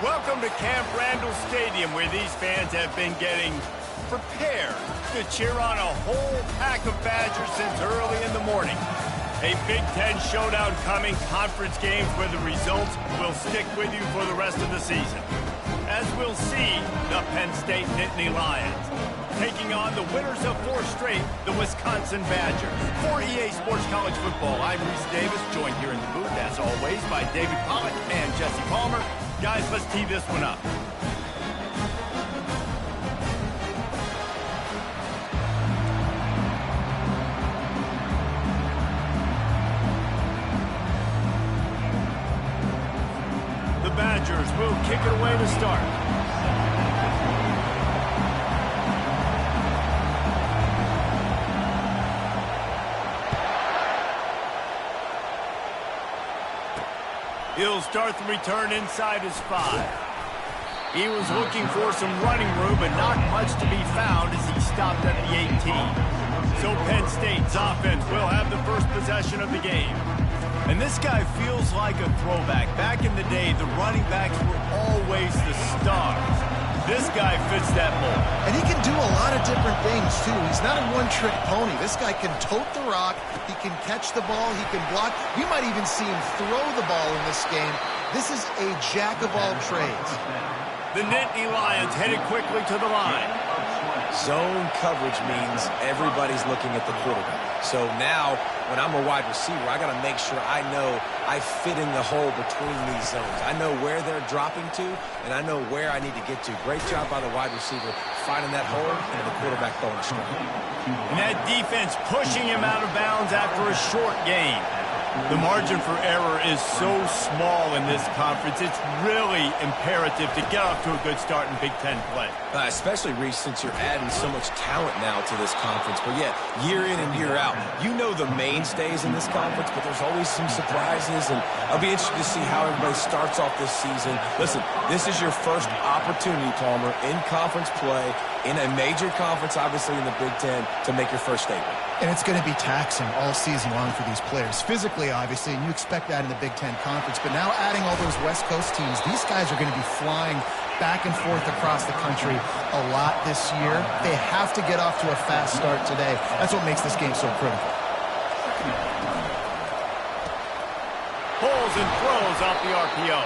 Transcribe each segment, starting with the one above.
Welcome to Camp Randall Stadium, where these fans have been getting prepared to cheer on a whole pack of Badgers since early in the morning. A Big Ten showdown coming, conference games where the results will stick with you for the rest of the season. As we'll see, the Penn State Nittany Lions taking on the winners of 4 straight, the Wisconsin Badgers. For EA Sports College Football, I'm Reese Davis, joined here in the booth, as always, by David Pollack and Jesse Palmer. Guys, let's tee this one up. The Badgers will kick it away to start. He'll start the return inside his 5. He was looking for some running room, but not much to be found as he stopped at the 18. So Penn State's offense will have the first possession of the game. And this guy feels like a throwback. Back in the day, the running backs were always the stars. This guy fits that mold. And he can do a lot of different things, too. He's not a one-trick pony. This guy can tote the rock. He can catch the ball. He can block. We might even see him throw the ball in this game. This is a jack of all trades. The Nittany Lions headed quickly to the line. Zone coverage means everybody's looking at the quarterback. So now, when I'm a wide receiver, I got to make sure I know I fit in the hole between these zones. I know where they're dropping to, and I know where I need to get to. Great job by the wide receiver finding that hole and the quarterback throwing a strike. And that defense pushing him out of bounds after a short gain. The margin for error is so small in this conference, it's really imperative to get off to a good start in Big Ten play. Especially, Reese, since you're adding so much talent now to this conference. But yet, year in and year out, you know the mainstays in this conference, but there's always some surprises, and I'll be interested to see how everybody starts off this season. Listen, this is your first opportunity, Palmer, in conference play, in a major conference, obviously in the Big Ten, to make your first statement. And it's going to be taxing all season long for these players. Physically, obviously, and you expect that in the Big Ten Conference. But now adding all those West Coast teams, these guys are going to be flying back and forth across the country a lot this year. They have to get off to a fast start today. That's what makes this game so critical. Pulls and throws off the RPO.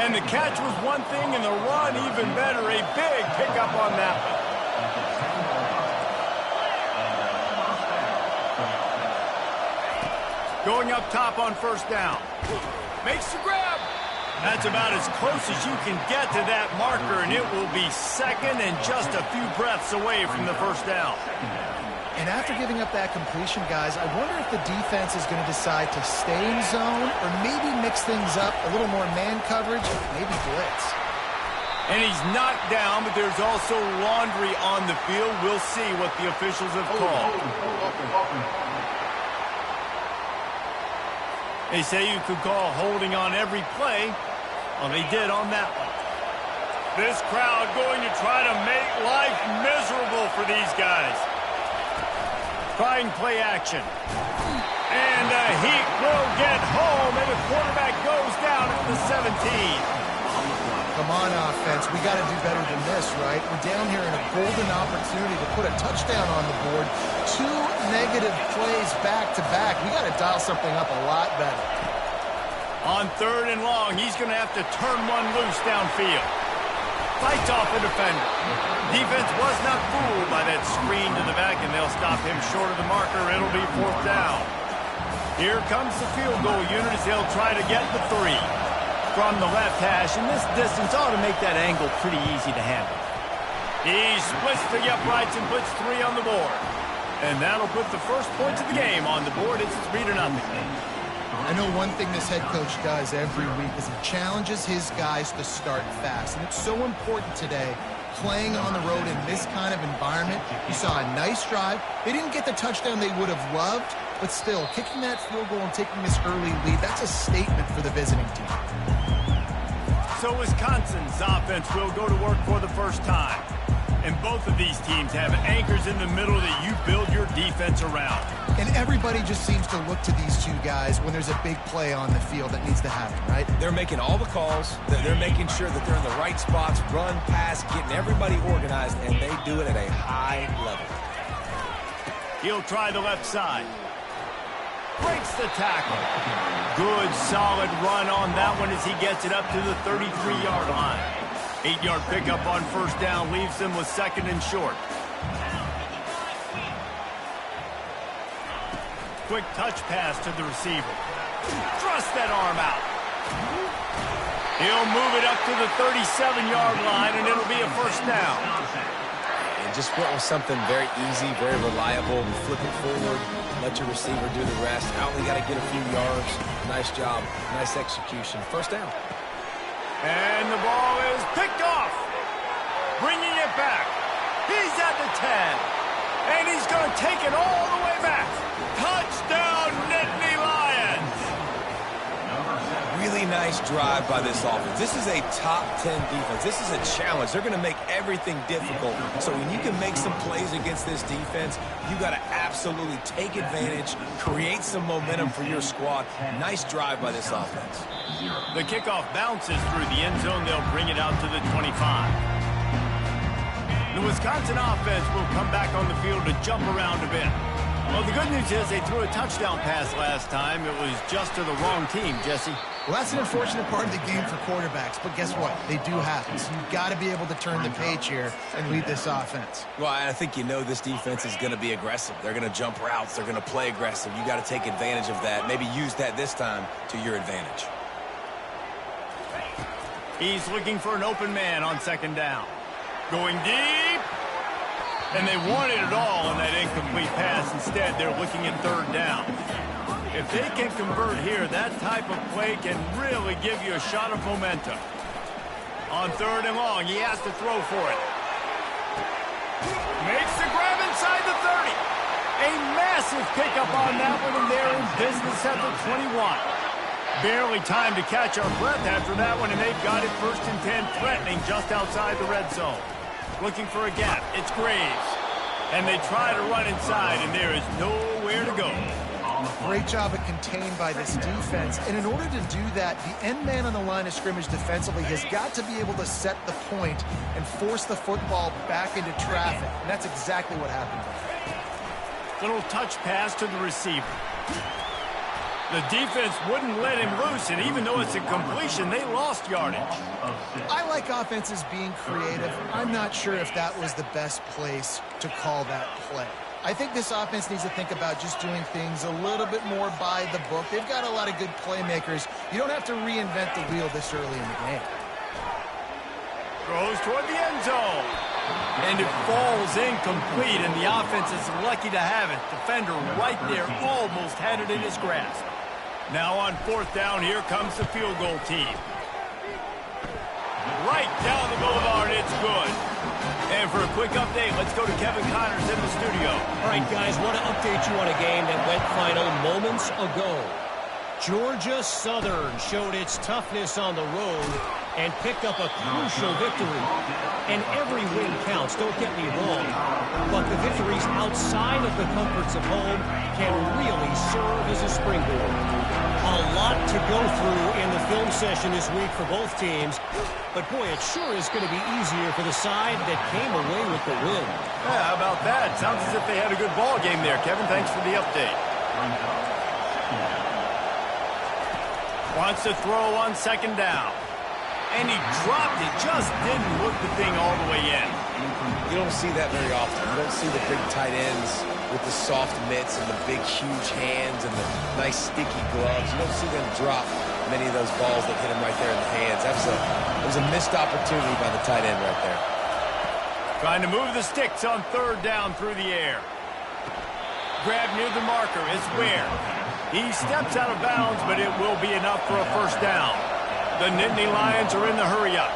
And the catch was one thing, and the run even better. A big pickup on that one. Going up top on first down. Makes the grab. That's about as close as you can get to that marker, and it will be second and just a few breaths away from the first down. And after giving up that completion, guys, I wonder if the defense is going to decide to stay in zone or maybe mix things up, a little more man coverage, maybe blitz. And he's knocked down, but there's also laundry on the field. We'll see what the officials have called. They say you could call holding on every play. Well, they did on that one. This crowd going to try to make life miserable for these guys. Trying play action. And the Heat will get home, and the quarterback goes down at the 17. Come on, offense. We got to do better than this, right? We're down here in a golden opportunity to put a touchdown on the board. 2 negative plays back-to-back. We got to dial something up a lot better. On 3rd and long, he's going to have to turn one loose downfield. Fights off a defender. Defense was not fooled by that screen to the back, and they'll stop him short of the marker. It'll be 4th down. Here comes the field goal unit as they'll try to get the 3. From the left hash, and this distance ought to make that angle pretty easy to handle. He splits the uprights and puts 3 on the board. And that'll put the first points of the game on the board. It's 3-0. I know one thing this head coach does every week is he challenges his guys to start fast. And it's so important today, playing on the road in this kind of environment. You saw a nice drive. They didn't get the touchdown they would have loved, but still, kicking that field goal and taking this early lead, that's a statement for the visiting team. So Wisconsin's offense will go to work for the first time. And both of these teams have anchors in the middle that you build your defense around. And everybody just seems to look to these two guys when there's a big play on the field that needs to happen, right? They're making all the calls. They're making sure that they're in the right spots, run, pass, getting everybody organized, and they do it at a high level. He'll try the left side. Breaks the tackle. Good, solid run on that one as he gets it up to the 33-yard line. 8-yard pickup on first down leaves them with second and short. Quick touch pass to the receiver. Thrust that arm out. He'll move it up to the 37-yard line, and it'll be a first down. And just went with something very easy, very reliable. Flip it forward, let your receiver do the rest. I only got to get a few yards. Nice job, nice execution. First down. And the ball is picked off. Bringing it back. He's at the 10. And he's going to take it all the way back. Touchdown, Nittany Lions. Really nice drive by this offense. This is a top 10 defense. This is a challenge. They're going to make everything difficult. So when you can make some plays against this defense, you got to absolutely take advantage, create some momentum for your squad. Nice drive by this offense. The kickoff bounces through the end zone. They'll bring it out to the 25. The Wisconsin offense will come back on the field to jump around a bit. Well, the good news is they threw a touchdown pass last time. It was just to the wrong team, Jesse. Well, that's an unfortunate part of the game for quarterbacks, but guess what? They do happen. So you've got to be able to turn the page here and lead this offense. Well, I think you know this defense is going to be aggressive. They're going to jump routes. They're going to play aggressive. You got to take advantage of that. Maybe use that this time to your advantage. He's looking for an open man on second down. Going deep. And they wanted it all on that incomplete pass. Instead, they're looking at third down. If they can convert here, that type of play can really give you a shot of momentum. On third and long, he has to throw for it. Makes the grab inside the 30. A massive pickup on that one, and they're in business at the 21. Barely time to catch our breath after that one, and they've got it first and 10, threatening just outside the red zone. Looking for a gap. It's Graves. And they try to run inside, and there is nowhere to go. Great job of contained by this defense. And in order to do that, the end man on the line of scrimmage defensively has got to be able to set the point and force the football back into traffic. And that's exactly what happened. Little touch pass to the receiver. The defense wouldn't let him loose, and even though it's a completion, they lost yardage. I like offenses being creative. I'm not sure if that was the best place to call that play. I think this offense needs to think about just doing things a little bit more by the book. They've got a lot of good playmakers. You don't have to reinvent the wheel this early in the game. Throws toward the end zone. And it falls incomplete, and the offense is lucky to have it. Defender right there almost had it in his grasp. Now on fourth down, here comes the field goal team. Right down the boulevard, it's good. And for a quick update, let's go to Kevin Connors in the studio. All right, guys, want to update you on a game that went final moments ago. Georgia Southern showed its toughness on the road and picked up a crucial victory. And every win counts, don't get me wrong. But the victories outside of the comforts of home can really serve as a springboard. A lot to go through in the film session this week for both teams. But boy, it sure is going to be easier for the side that came away with the win. Yeah, how about that? Sounds as if they had a good ball game there. Kevin, thanks for the update. Wants to throw on second down. And he dropped it, just didn't look the thing all the way in. You don't see that very often. You don't see the big tight ends with the soft mitts and the big, huge hands and the nice, sticky gloves. You don't see them drop many of those balls that hit him right there in the hands. That was a missed opportunity by the tight end right there. Trying to move the sticks on third down through the air. Grab near the marker is Ware. He steps out of bounds, but it will be enough for a first down. The Nittany Lions are in the hurry-up.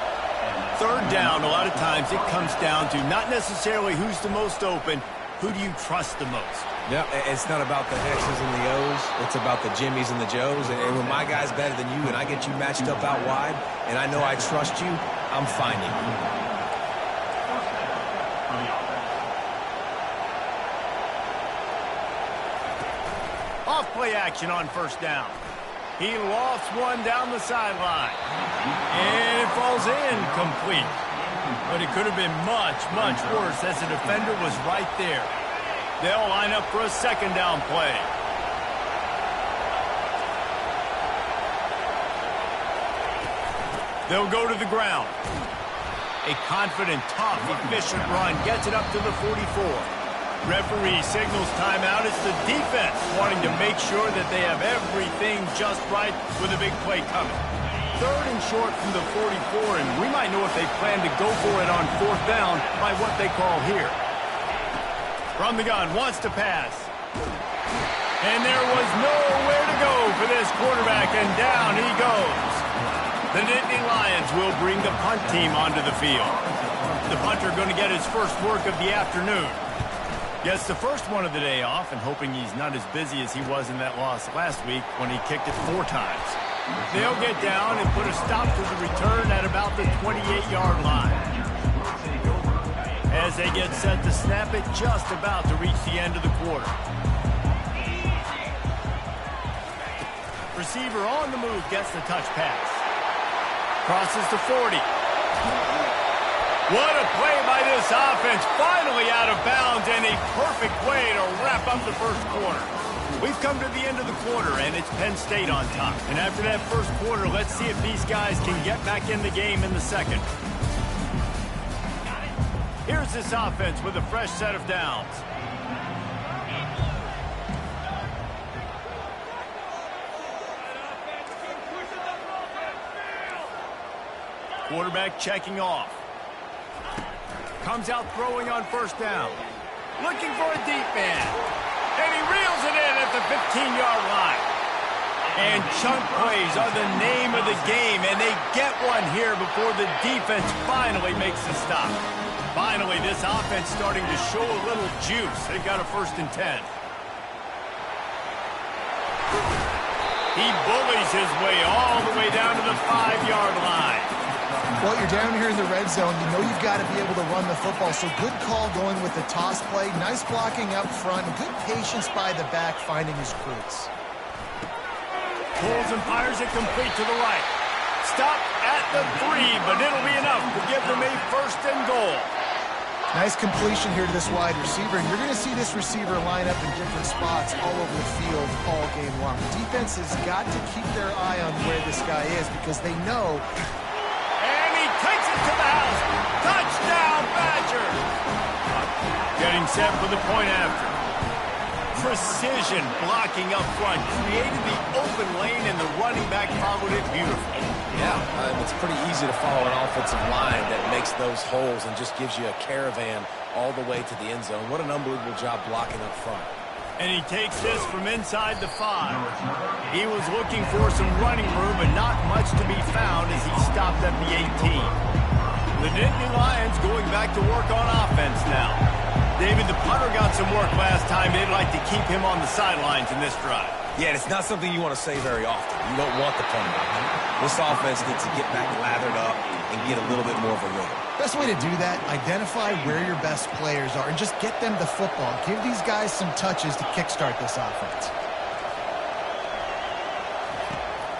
Third down, a lot of times it comes down to not necessarily who's the most open, who do you trust the most? Yeah, it's not about the X's and the O's. It's about the Jimmys and the Joes. And when my guy's better than you and I get you matched up out wide and I know I trust you, I'm finding you. Off play action on first down. He lofts one down the sideline. And it falls in complete. But it could have been much, much worse as the defender was right there. They'll line up for a second down play. They'll go to the ground. A confident, tough, efficient run gets it up to the 44. Referee signals timeout. It's the defense wanting to make sure that they have everything just right with a big play coming. Third and short from the 44, and we might know if they plan to go for it on fourth down by what they call here. From the gun, wants to pass. And there was nowhere to go for this quarterback, and down he goes. The Nittany Lions will bring the punt team onto the field. The punter going to get his first work of the afternoon. Gets the first one of the day off and hoping he's not as busy as he was in that loss last week when he kicked it 4 times. They'll get down and put a stop to the return at about the 28-yard line. As they get set to snap it, just about to reach the end of the quarter. Receiver on the move gets the touch pass. Crosses to 40. What a play by this offense. Finally out of bounds and a perfect way to wrap up the first quarter. We've come to the end of the quarter, and it's Penn State on top. And after that first quarter, let's see if these guys can get back in the game in the second. Here's this offense with a fresh set of downs. Quarterback checking off. Comes out throwing on first down. Looking for a deep man. And he reels it in at the 15-yard line. And chunk plays are the name of the game, and they get one here before the defense finally makes the stop. Finally, this offense starting to show a little juice. They've got a 1st and 10. He bullies his way all the way down to the 5-yard line. Well, you're down here in the red zone. You know you've got to be able to run the football. So good call going with the toss play. Nice blocking up front. Good patience by the back finding his crease. Pulls and fires it complete to the right. Stop at the 3, but it'll be enough to give them a 1st and goal. Nice completion here to this wide receiver. And you're going to see this receiver line up in different spots all over the field all game long. The defense has got to keep their eye on where this guy is because they know... Takes it to the house. Touchdown, Badgers. Getting set for the point after. Precision blocking up front. Created the open lane, and the running back followed it beautifully. Yeah, it's pretty easy to follow an offensive line that makes those holes and just gives you a caravan all the way to the end zone. What an unbelievable job blocking up front. And he takes this from inside the 5. He was looking for some running room, but not much to be found as he stopped at the 18. The Nittany Lions going back to work on offense now. David, the punter got some work last time. They'd like to keep him on the sidelines in this drive. Yeah, it's not something you want to say very often. You don't want the punter. This offense needs to get back lathered up and get a little bit more of a rhythm. Best way to do that, identify where your best players are and just get them the football. Give these guys some touches to kickstart this offense.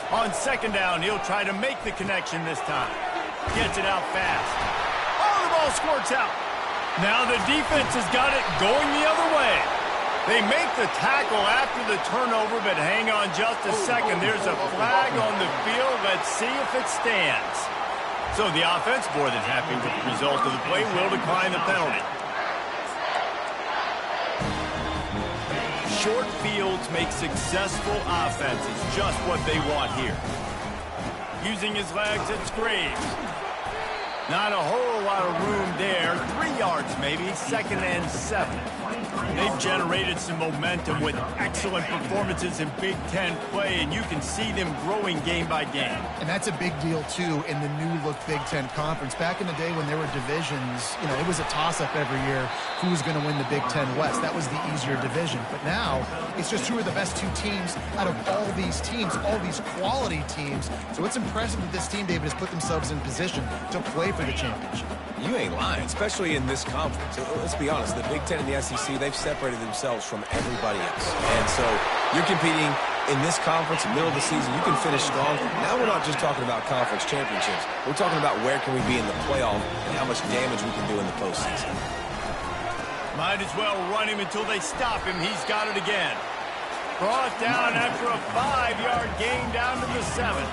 On second down, he'll try to make the connection this time. Gets it out fast. Oh, the ball squirts out. Now the defense has got it going the other way. They make the tackle after the turnover, but hang on just a second. There's a flag on the field. Let's see if it stands. So the offense, more than happy with the result of the play, will decline the penalty. Short fields make successful offenses just what they want here. Using his legs, it's Graves. Not a whole lot of room there. 3 yards maybe, 2nd and 7. They've generated some momentum with excellent performances in Big Ten play, and you can see them growing game by game. And that's a big deal, too, in the new-look Big Ten Conference. Back in the day when there were divisions, you know, it was a toss-up every year who was going to win the Big Ten West. That was the easier division. But now, it's just who are the best 2 teams out of all these teams, all these quality teams. So it's impressive that this team, David, has put themselves in position to play for the championship. You ain't lying, especially in this conference. Let's be honest, the Big Ten and the SEC, they've separated themselves from everybody else. And so you're competing in this conference, middle of the season. You can finish strong. Now we're not just talking about conference championships. We're talking about where can we be in the playoff and how much damage we can do in the postseason. Might as well run him until they stop him. He's got it again. Brought down after a 5-yard gain down to the 7.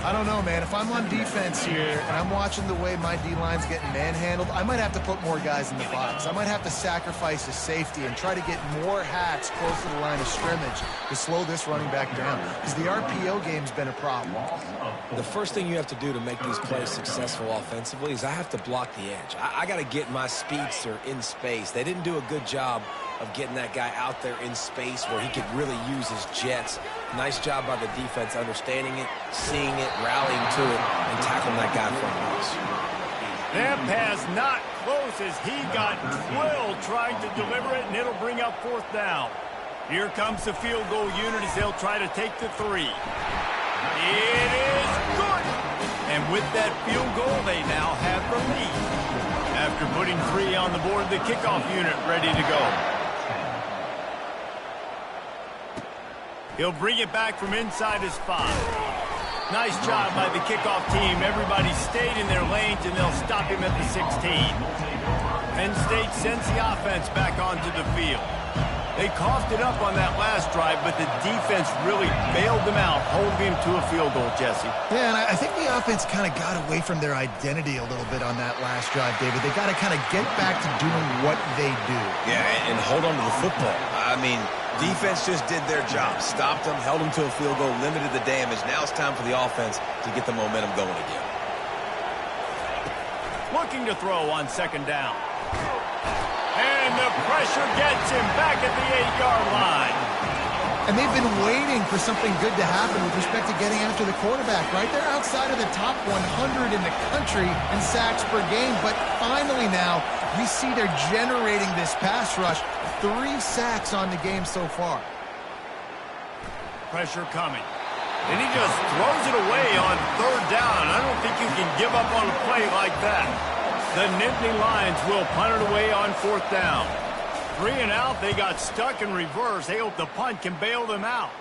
I don't know, man. If I'm on defense here and I'm watching the way my D-line's getting manhandled, I might have to put more guys in the box. I might have to sacrifice his safety and try to get more hats close to the line of scrimmage to slow this running back down, because the RPO game's been a problem. The first thing you have to do to make these plays successful offensively is I have to block the edge. I got to get my speedster in space. They didn't do a good job of getting that guy out there in space where he could really use his jets. Nice job by the defense understanding it, seeing it, rallying to it, and tackling that guy from the us. That pass not close as he got drilled trying to deliver it, and it'll bring up 4th down. Here comes the field goal unit as they'll try to take the 3. It is good! And with that field goal, they now have the lead. After putting 3 on the board, the kickoff unit ready to go. He'll bring it back from inside his 5. Nice job by the kickoff team. Everybody stayed in their lanes, and they'll stop him at the 16. Penn State sends the offense back onto the field. They coughed it up on that last drive, but the defense really bailed them out, holding him to a field goal, Jesse. Yeah, and I think the offense kind of got away from their identity a little bit on that last drive, David. They got to kind of get back to doing what they do. Yeah, and hold on to the football. I mean, defense just did their job. Stopped them, held them to a field goal, limited the damage. Now it's time for the offense to get the momentum going again. Looking to throw on 2nd down. And the pressure gets him back at the 8-yard line. And they've been waiting for something good to happen with respect to getting after the quarterback, right? They're outside of the top 100 in the country in sacks per game, but finally now we see they're generating this pass rush. 3 sacks on the game so far. Pressure coming. And he just throws it away on 3rd down. I don't think you can give up on a play like that. The Nittany Lions will punt it away on 4th down. 3 and out. They got stuck in reverse. They hope the punt can bail them out.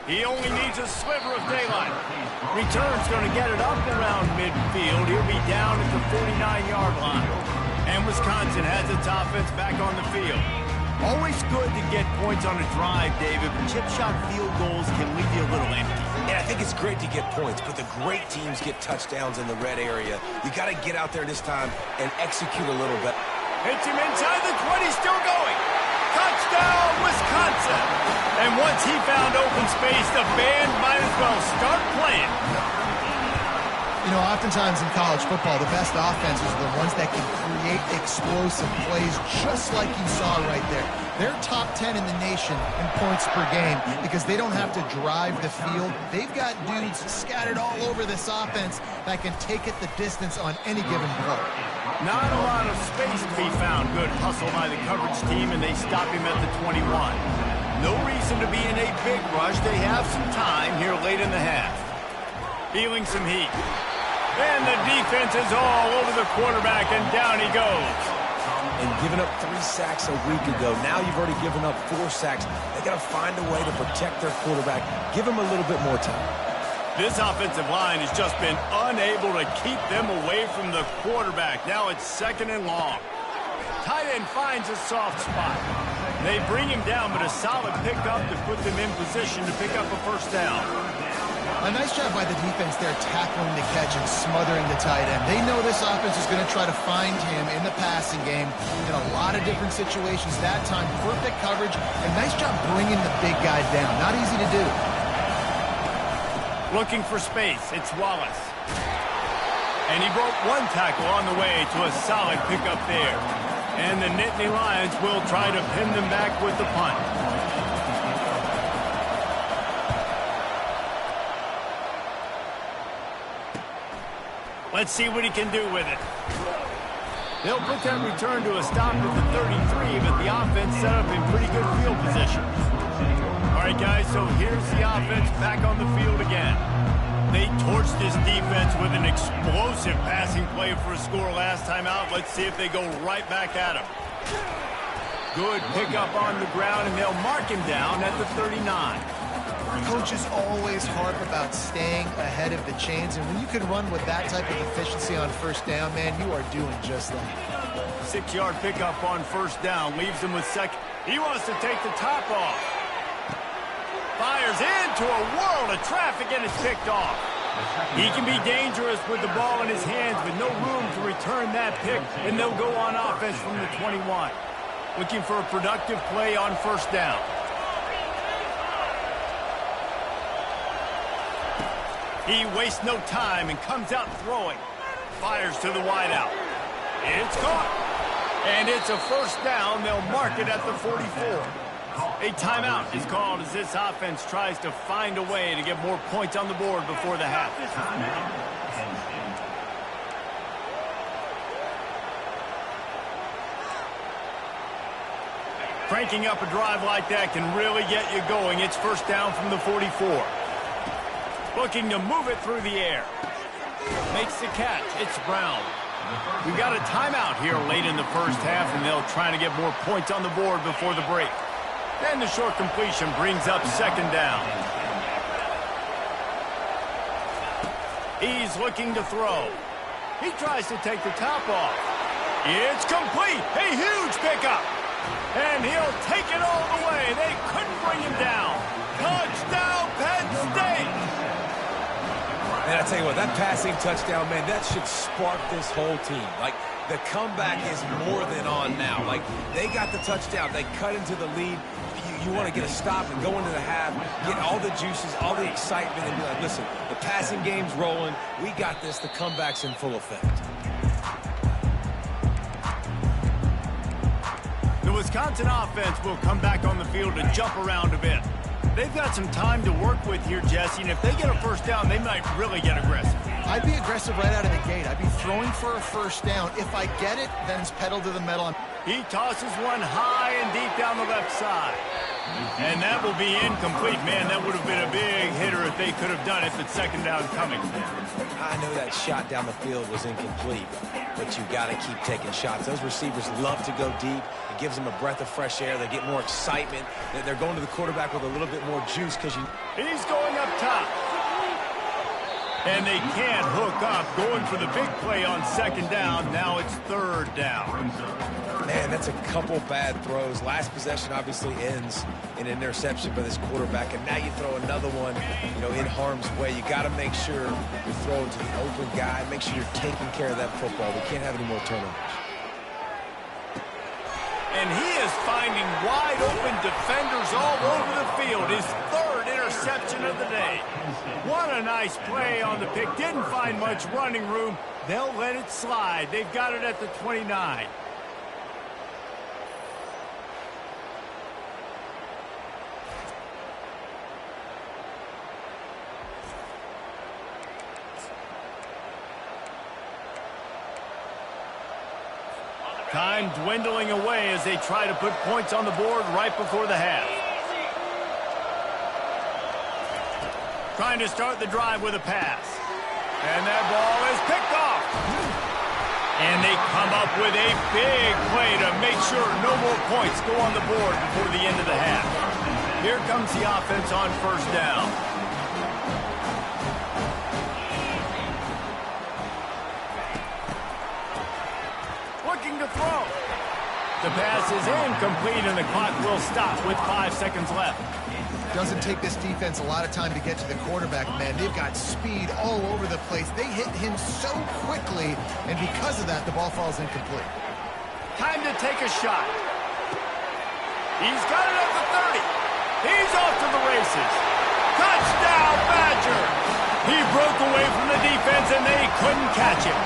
He only needs a sliver of daylight. Return's going to get it up around midfield. He'll be down at the 49-yard line. And Wisconsin has its offense back on the field. Always good to get points on a drive, David, but chip shot field goals can leave you a little empty. Yeah, I think it's great to get points, but the great teams get touchdowns in the red area. You got to get out there this time and execute a little bit. Hits him inside the 20, still going. Touchdown, Wisconsin! And once he found open space, the band might as well start playing. You know, oftentimes in college football, the best offenses are the ones that can create explosive plays, just like you saw right there. They're top 10 in the nation in points per game because they don't have to drive the field. They've got dudes scattered all over this offense that can take it the distance on any given play. Not a lot of space to be found. Good hustle by the coverage team, and they stop him at the 21. No reason to be in a big rush. They have some time here late in the half. Feeling some heat. And the defense is all over the quarterback, and down he goes. And giving up 3 sacks a week ago, now you've already given up 4 sacks. They got to find a way to protect their quarterback. Give him a little bit more time. This offensive line has just been unable to keep them away from the quarterback. Now it's 2nd and long. Tight end finds a soft spot. They bring him down, but a solid pickup to put them in position to pick up a 1st down. A nice job by the defense there tackling the catch and smothering the tight end. They know this offense is going to try to find him in the passing game in a lot of different situations. That time, perfect coverage, and nice job bringing the big guy down. Not easy to do. Looking for space, it's Wallace. And he broke 1 tackle on the way to a solid pickup there. And the Nittany Lions will try to pin them back with the punt. Let's see what he can do with it. They'll put that return to a stop at the 33, but the offense set up in pretty good field position. All right, guys, so here's the offense back on the field again. They torched this defense with an explosive passing play for a score last time out. Let's see if they go right back at him. Good pickup on the ground, and they'll mark him down at the 39. Coaches always harp about staying ahead of the chains, and when you can run with that type of efficiency on first down, man, you are doing just that. 6-yard pickup on first down, leaves him with second. He wants to take the top off. Fires into a world of traffic, and it's picked off. He can be dangerous with the ball in his hands, but no room to return that pick, and they'll go on offense from the 21. Looking for a productive play on first down. He wastes no time and comes out throwing. Fires to the wideout. It's caught. And it's a first down. They'll mark it at the 44. A timeout is called as this offense tries to find a way to get more points on the board before the half. Cranking up a drive like that can really get you going. It's first down from the 44. Looking to move it through the air. Makes the catch. It's Brown. We've got a timeout here late in the first half, and they'll try to get more points on the board before the break. And the short completion brings up second down. He's looking to throw. He tries to take the top off. It's complete. A huge pickup. And he'll take it all the way. They couldn't bring him down. Touchdown, Penn State! And I tell you what, that passing touchdown, man, that should spark this whole team. Like, the comeback is more than on now. Like, they got the touchdown. They cut into the lead. You want to get a stop and go into the half, get all the juices, all the excitement, and be like, listen, the passing game's rolling. We got this. The comeback's in full effect. The Wisconsin offense will come back on the field to jump around a bit. They've got some time to work with here, Jesse, and if they get a first down, they might really get aggressive. I'd be aggressive right out of the gate. I'd be throwing for a first down. If I get it, then it's pedal to the metal. He tosses one high and deep down the left side. And that will be incomplete. Man, that would have been a big hitter if they could have done it, but second down coming. I know that shot down the field was incomplete, but you got to keep taking shots. Those receivers love to go deep. It gives them a breath of fresh air. They get more excitement. They're going to the quarterback with a little bit more juice because you... He's going up top. And they can't hook up. Going for the big play on second down. Now it's third down. Man, that's a couple bad throws. Last possession obviously ends in an interception by this quarterback, and now you throw another one, in harm's way. You got to make sure you're throwing to the open guy. Make sure you're taking care of that football. We can't have any more turnovers. And he is finding wide-open defenders all over the field. His third interception of the day. What a nice play on the pick. Didn't find much running room. They'll let it slide. They've got it at the 29. Time dwindling away as they try to put points on the board right before the half. Trying to start the drive with a pass. And that ball is picked off. And they come up with a big play to make sure no more points go on the board before the end of the half. Here comes the offense on first down. To throw. The pass is incomplete, and the clock will stop with 5 seconds left. Doesn't take this defense a lot of time to get to the quarterback, man. They've got speed all over the place. They hit him so quickly, and because of that, the ball falls incomplete. Time to take a shot. He's got it at the 30. He's off to the races. Touchdown, Badger! He broke away from the defense, and they couldn't catch him.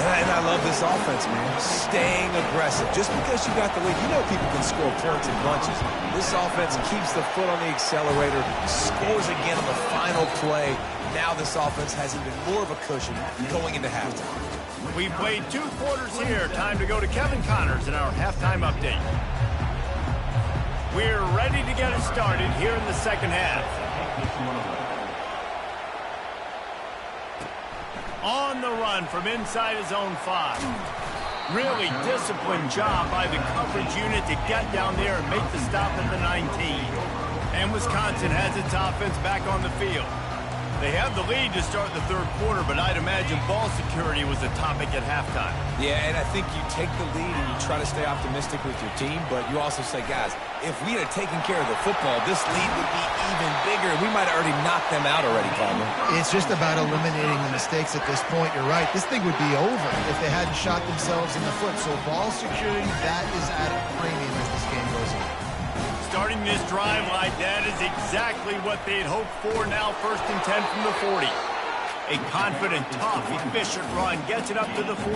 And I love this offense, man. Staying aggressive. Just because you got the lead, people can score points in bunches. This offense keeps the foot on the accelerator, scores again on the final play. Now this offense has even more of a cushion going into halftime. We played 2 quarters here. Time to go to Kevin Connors in our halftime update. We're ready to get it started here in the second half. On the run from inside his own 5. Really disciplined job by the coverage unit to get down there and make the stop at the 19. And Wisconsin has its offense back on the field. They have the lead to start the third quarter, but I'd imagine ball security was a topic at halftime. Yeah, and I think you take the lead and you try to stay optimistic with your team, but you also say, guys, if we had taken care of the football, this lead would be even bigger. We might have already knocked them out already, Palmer. It's just about eliminating the mistakes at this point. You're right. This thing would be over if they hadn't shot themselves in the foot. So ball security, that is at a premium as this game goes on. Starting this drive like that is exactly what they'd hoped for now, 1st and 10 from the 40. A confident, tough, efficient run gets it up to the 44.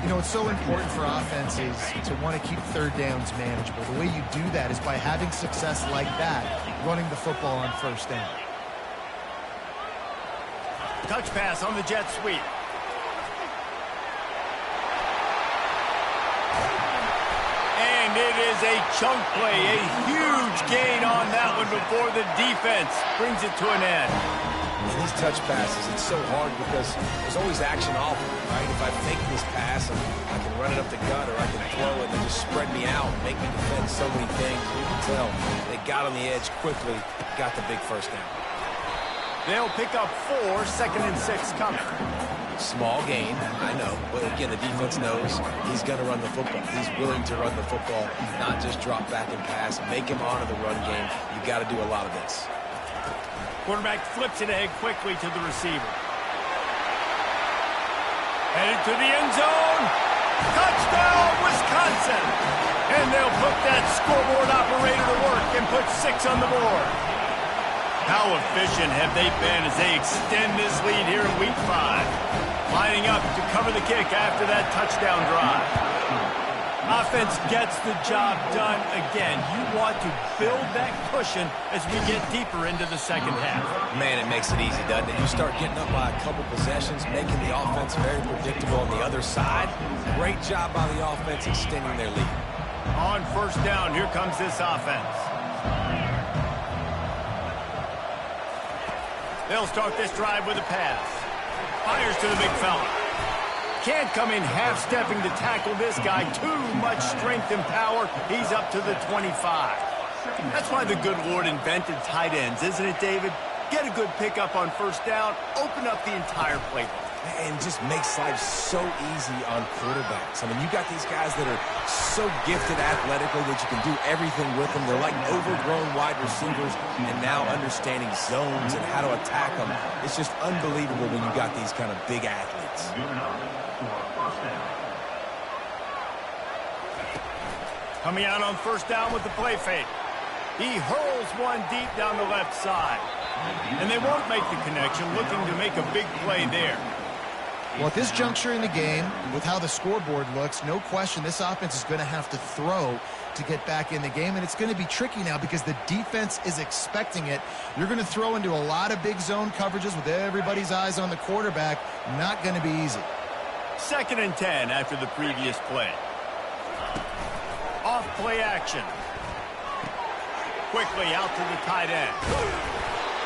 You know, it's so important for offenses to want to keep third downs manageable. The way you do that is by having success like that, running the football on 1st down. Touch pass on the jet sweep. And it is a chunk play, a huge gain on that one before the defense brings it to an end. And these touch passes, it's so hard because there's always action off of it, right? If I fake this pass, I can run it up the gut or I can throw it and just spread me out and make me defend so many things. You can tell they got on the edge quickly, got the big 1st down. They'll pick up 4, 2nd and 6 coming. Small gain, I know, but again, the defense knows he's going to run the football. He's willing to run the football, not just drop back and pass, make him honor the run game. You got to do a lot of this. Quarterback flips it ahead quickly to the receiver. Headed to the end zone. Touchdown, Wisconsin! And they'll put that scoreboard operator to work and put 6 on the board. How efficient have they been as they extend this lead here in Week 5? Lining up to cover the kick after that touchdown drive. Offense gets the job done again. You want to build that cushion as we get deeper into the second half. Man, it makes it easy, doesn't it? You start getting up by a couple possessions, making the offense very predictable on the other side. Great job by the offense extending their lead. On 1st down, here comes this offense. They'll start this drive with a pass. Fires to the big fella. Can't come in half-stepping to tackle this guy. Too much strength and power. He's up to the 25. That's why the good Lord invented tight ends, isn't it, David? Get a good pickup on 1st down. Open up the entire playbook. And just makes life so easy on quarterbacks. I mean, you got these guys that are so gifted athletically that you can do everything with them. They're like overgrown wide receivers, and now understanding zones and how to attack them. It's just unbelievable when you got these kind of big athletes. Coming out on 1st down with the play fake. He hurls one deep down the left side. And they won't make the connection, looking to make a big play there. Well, at this juncture in the game, with how the scoreboard looks, no question this offense is going to have to throw to get back in the game, and it's going to be tricky now because the defense is expecting it. You're going to throw into a lot of big zone coverages with everybody's eyes on the quarterback. Not going to be easy. 2nd and 10 after the previous play. Off play action. Quickly out to the tight end.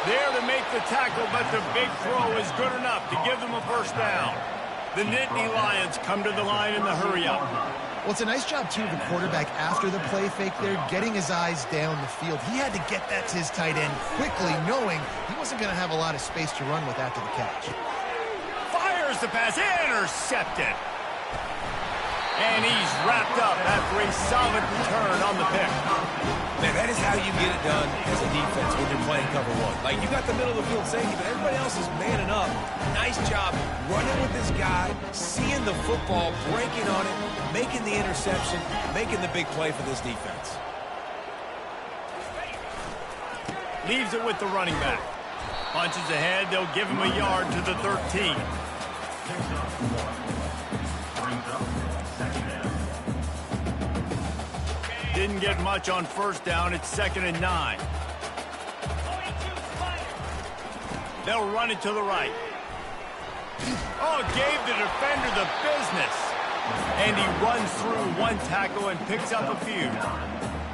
There to make the tackle, but the big throw is good enough to give them a 1st down. The Nittany Lions come to the line in the hurry-up. Well, it's a nice job, too, of the quarterback after the play fake there, getting his eyes down the field. He had to get that to his tight end quickly, knowing he wasn't going to have a lot of space to run with after the catch. Fires the pass, intercepted. And he's wrapped up after a solid return on the pick. Man, that is how you get it done as a defense when you're playing cover 1. Like, you got the middle of the field safety, but everybody else is manning up. Nice job running with this guy, seeing the football, breaking on it, making the interception, making the big play for this defense. Leaves it with the running back. Punches ahead, they'll give him a yard to the 13. Didn't get much on 1st down. It's 2nd and 9. They'll run it to the right. Oh, gave the defender the business. And he runs through one tackle and picks up a few.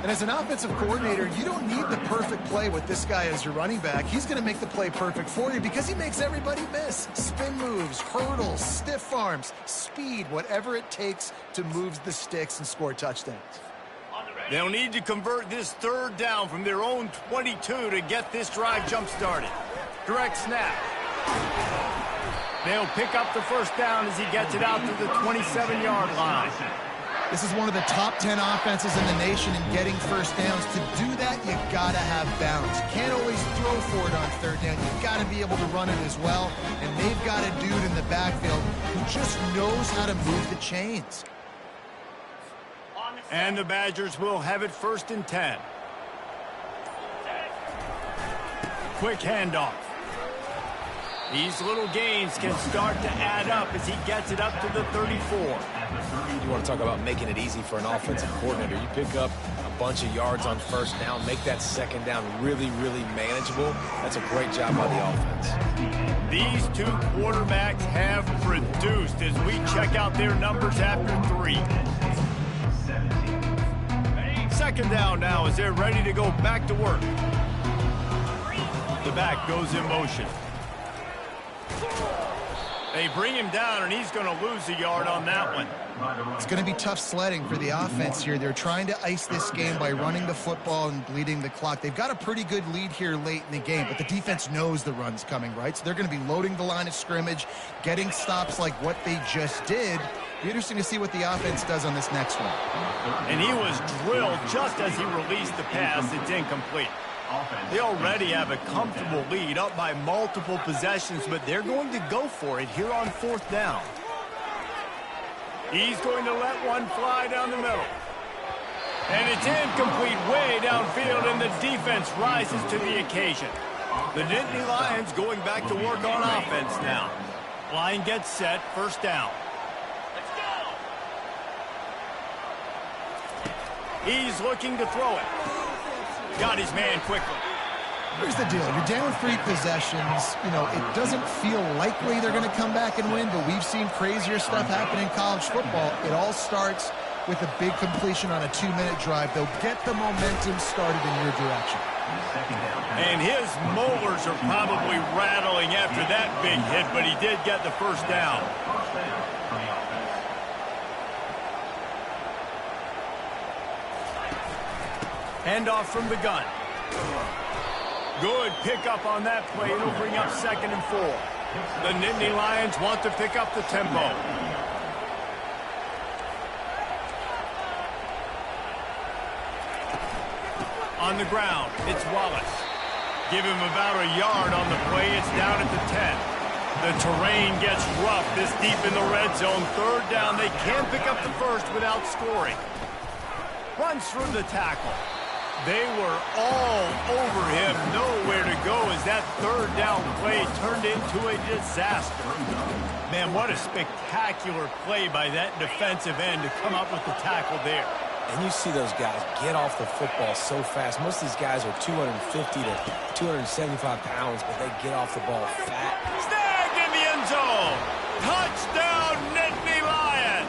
And as an offensive coordinator, you don't need the perfect play with this guy as your running back. He's going to make the play perfect for you because he makes everybody miss. Spin moves, hurdles, stiff arms, speed, whatever it takes to move the sticks and score touchdowns. They'll need to convert this third down from their own 22 to get this drive jump-started. Direct snap. They'll pick up the first down as he gets it out to the 27-yard line. This is one of the top 10 offenses in the nation in getting first downs. To do that, you got to have balance. You can't always throw for it on third down. You got to be able to run it as well. And they've got a dude in the backfield who just knows how to move the chains. And the Badgers will have it 1st and 10. Quick handoff. These little gains can start to add up as he gets it up to the 34. You want to talk about making it easy for an offensive coordinator. You pick up a bunch of yards on first down, make that second down really, really manageable. That's a great job by the offense. These two quarterbacks have produced as we check out their numbers after 3. Second down now as they're ready to go back to work. The back goes in motion. They bring him down, and he's going to lose a yard on that one. It's going to be tough sledding for the offense here. They're trying to ice this game by running the football and bleeding the clock. They've got a pretty good lead here late in the game, but the defense knows the run's coming, right? So they're going to be loading the line of scrimmage, getting stops like what they just did. Be interesting to see what the offense does on this next one. And he was drilled just as he released the pass. It's incomplete. They already have a comfortable lead, up by multiple possessions, but they're going to go for it here on 4th down. He's going to let one fly down the middle. And it's incomplete way downfield, and the defense rises to the occasion. The Nittany Lions going back to work on offense now. Line gets set, 1st down. He's looking to throw it. Got his man quickly. Here's the deal. You're down 3 possessions. You know, it doesn't feel likely they're going to come back and win, but we've seen crazier stuff happen in college football. It all starts with a big completion on a 2-minute drive. They'll get the momentum started in your direction. And his molars are probably rattling after that big hit, but he did get the 1st down. Handoff from the gun. Good pickup on that play. It'll bring up 2nd and 4. The Nittany Lions want to pick up the tempo. On the ground, it's Wallace. Give him about a yard on the play. It's down at the 10. The terrain gets rough this deep in the red zone. 3rd down. They can pick up the first without scoring. Runs through the tackle. They were all over him, nowhere to go as that 3rd down play turned into a disaster. Man, what a spectacular play by that defensive end to come up with the tackle there. And you see those guys get off the football so fast. Most of these guys are 250 to 275 pounds, but they get off the ball fat. Snag in the end zone. Touchdown, Nittany Lions.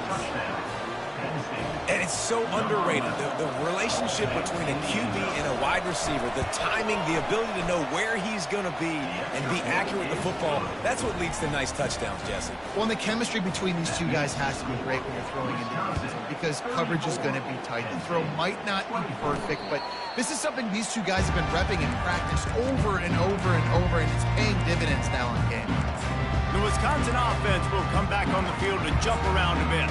And it's so underrated. The relationship between a QB and a wide receiver, the timing, the ability to know where he's going to be and be accurate with the football, that's what leads to nice touchdowns, Jesse. Well, and the chemistry between these two guys has to be great when you're throwing into the end zone because coverage is going to be tight. The throw might not be perfect, but this is something these two guys have been repping in practice over and over and over, and it's paying dividends now in game. The Wisconsin offense will come back on the field and jump around a bit.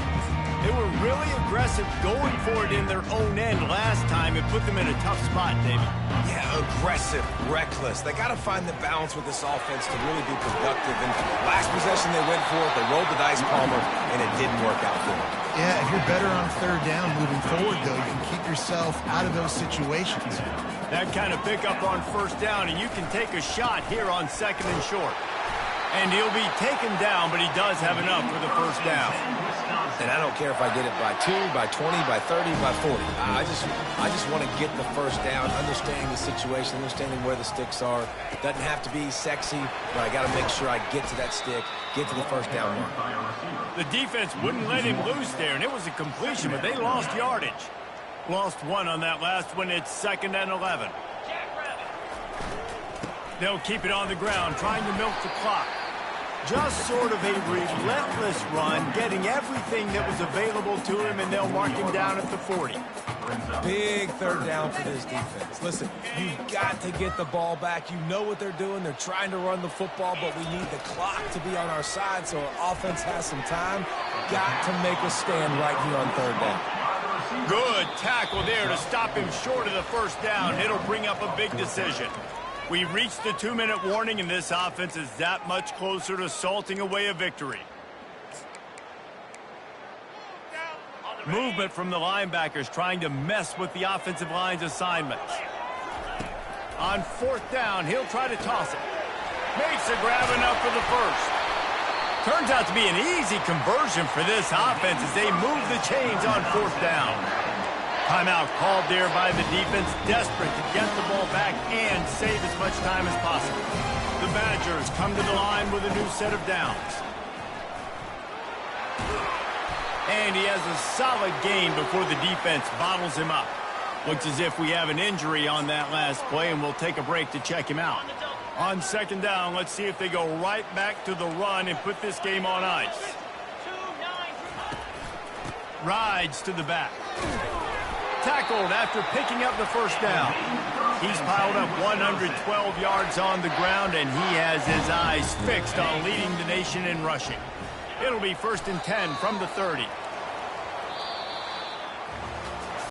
They were really aggressive going for it in their own end last time. It put them in a tough spot, David. Yeah, aggressive, reckless. They got to find the balance with this offense to really be productive. And last possession they went for it, they rolled the dice, Palmer, and it didn't work out for them. Yeah, if you're better on 3rd down moving forward, though, you can keep yourself out of those situations. That kind of pickup on 1st down, and you can take a shot here on 2nd and short. And he'll be taken down, but he does have enough for the 1st down. And I don't care if I get it by 2, by 20, by 30, by 40. I just want to get the 1st down, understanding the situation, understanding where the sticks are. It doesn't have to be sexy, but I got to make sure I get to that stick, get to the 1st down mark. The defense wouldn't let him loose there, and it was a completion, but they lost yardage. Lost one on that last one. It's 2nd and 11. They'll keep it on the ground, trying to milk the clock. Just sort of a relentless run, getting everything that was available to him, and they'll mark him down at the 40. Big 3rd down for this defense. Listen, you've got to get the ball back. You know what they're doing. They're trying to run the football, but we need the clock to be on our side so our offense has some time. Got to make a stand right here on 3rd down. Good tackle there to stop him short of the 1st down. It'll bring up a big decision. We reached the 2-minute warning, and this offense is that much closer to salting away a victory. Movement from the linebackers trying to mess with the offensive line's assignments. On 4th down, he'll try to toss it. Makes a grab enough for the 1st. Turns out to be an easy conversion for this offense as they move the chains on 4th down. Timeout called there by the defense, desperate to get the ball back and save as much time as possible. The Badgers come to the line with a new set of downs. And he has a solid gain before the defense bottles him up. Looks as if we have an injury on that last play, and we'll take a break to check him out. On 2nd down, let's see if they go right back to the run and put this game on ice. Rides to the back. Tackled after picking up the 1st down. He's piled up 112 yards on the ground, and he has his eyes fixed on leading the nation in rushing. It'll be 1st and 10 from the 30.